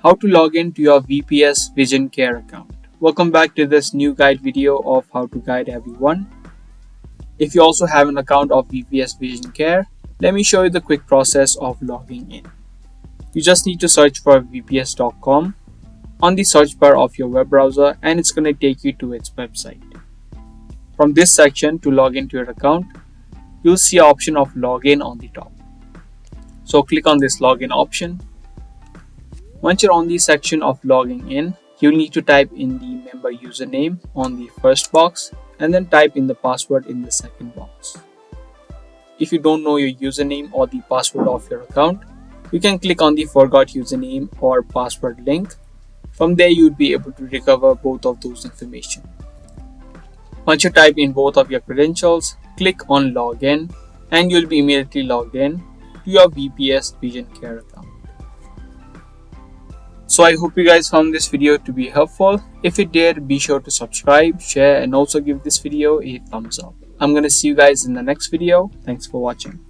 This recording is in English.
How to log into your VPS Vision Care account. Welcome back to this new guide video of how to guide everyone. If you also have an account of VPS Vision Care, let me show you the quick process of logging in. You just need to search for vps.com on the search bar of your web browser and it's going to take you to its website. From this section, to log into your account, you'll see an option of login on the top. So click on this login option. Once you're on the section of logging in, you'll need to type in the member username on the first box and then type in the password in the second box. If you don't know your username or the password of your account, you can click on the forgot username or password link. From there, you'll be able to recover both of those information. Once you type in both of your credentials, click on login and you'll be immediately logged in to your VPS Vision Care account. So I hope you guys found this video to be helpful. If it did, be sure to subscribe, share and also give this video a thumbs up. I'm gonna see you guys in the next video. Thanks for watching.